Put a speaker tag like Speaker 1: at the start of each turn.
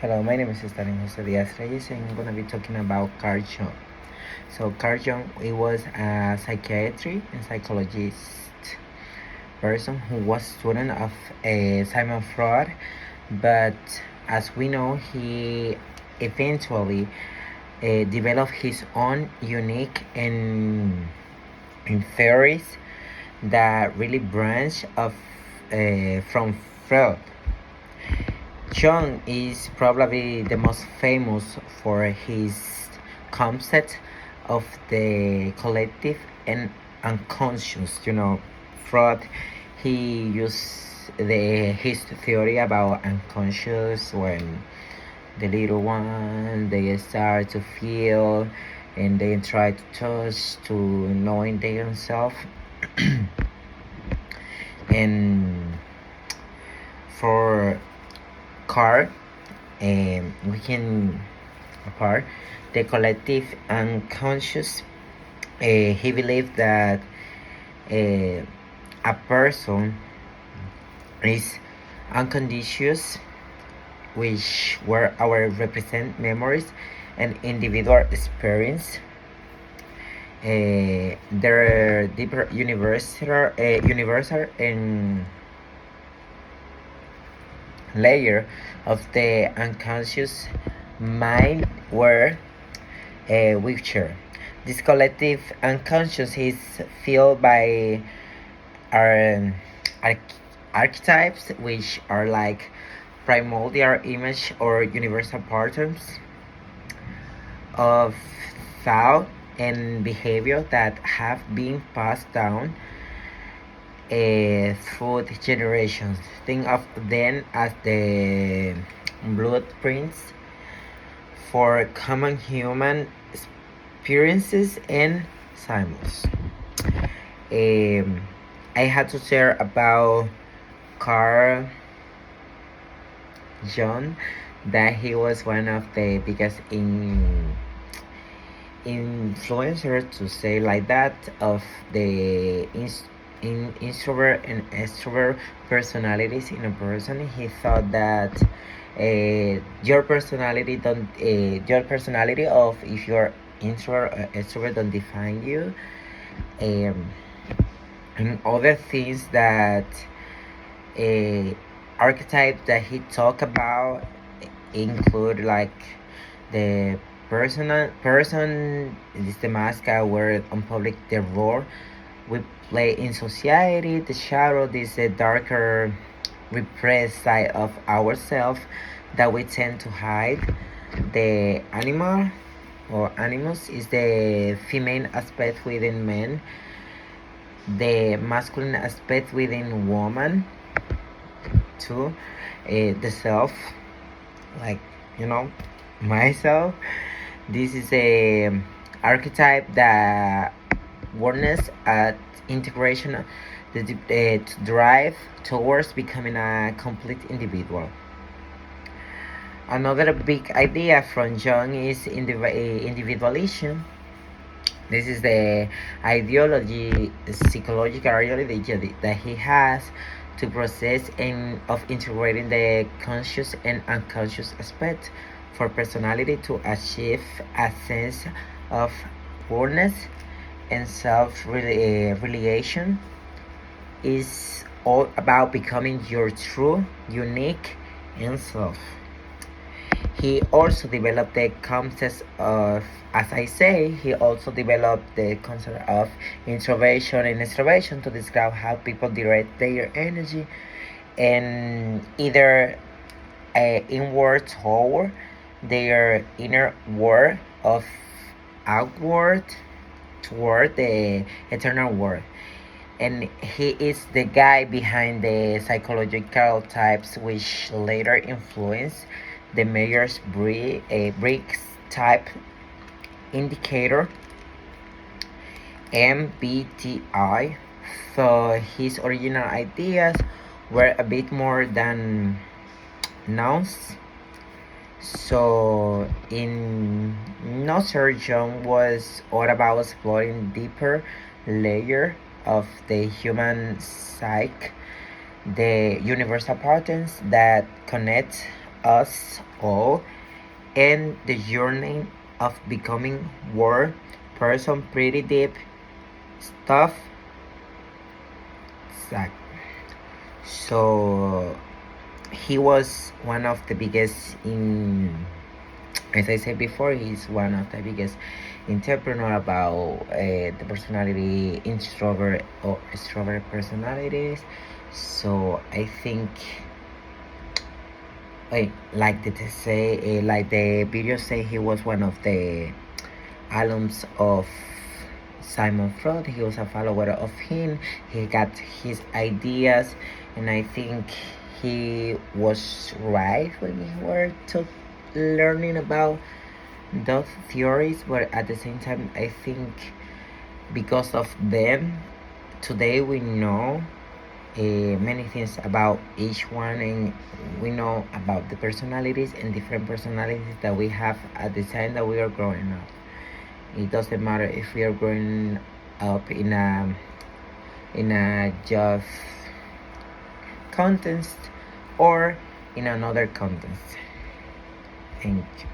Speaker 1: Hello, my name is Stalin Reyes, and I'm gonna be talking about Carl Jung. So Carl Jung, he was a psychiatry and psychologist person who was student of Simon Freud, but as we know, he eventually developed his own unique and theories that really branch of from Freud. Jung is probably the most famous for his concept of the collective and unconscious. Freud, he used his theory about unconscious when the little one they start to feel and they try to touch to knowing themselves. And for Carl, we can apart the collective unconscious. He believed that a person is unconscious, which were our represent memories and individual experience. Their deeper universal and layer of the unconscious mind were witcher. This collective unconscious is filled by our archetypes, which are like primordial image or universal patterns of thought and behavior that have been passed down through the generations. Think of them as the blueprints for common human experiences and symbols. I had to share about Carl Jung that he was one of the biggest influencers, to say like that, of the introvert and extrovert personalities in a person. He thought that your personality of if you're introvert or extrovert don't define you, and other things that archetypes that he talked about include like the person is the mask I wear on public, the role we play in society, the shadow is the darker repressed side of ourselves that we tend to hide. The animal or animus is the female aspect within men, the masculine aspect within woman too. The self, like myself, this is a archetype that awareness at integration to drive towards becoming a complete individual. Another big idea from Jung is individualism. This is the psychological ideology that he has to process and of integrating the conscious and unconscious aspect for personality to achieve a sense of wholeness and self-realization. Is all about becoming your true, unique self. He also developed the concept of, as I say, he also developed the concept of introversion and extroversion to describe how people direct their energy and either inward toward their inner world of outward toward the eternal world. And he is the guy behind the psychological types which later influenced the Myers-Briggs type indicator MBTI. So his original ideas were a bit more than nouns. So in Nurture, Jung was all about exploring deeper layer of the human psyche, the universal patterns that connect us all and the journey of becoming war person pretty deep stuff. Exact. So he was one of the biggest in, as I said before, he's one of the biggest entrepreneur about the personality introvert or extrovert personalities. So I think, like the video say, he was one of the alums of Simon Freud. He was a follower of him. He got his ideas, and I think he was right when he were learning about those theories. But at the same time, I think because of them, today we know many things about each one, and we know about the personalities and different personalities that we have at the time that we are growing up. It doesn't matter if we are growing up in a job context or in another context. Thank you.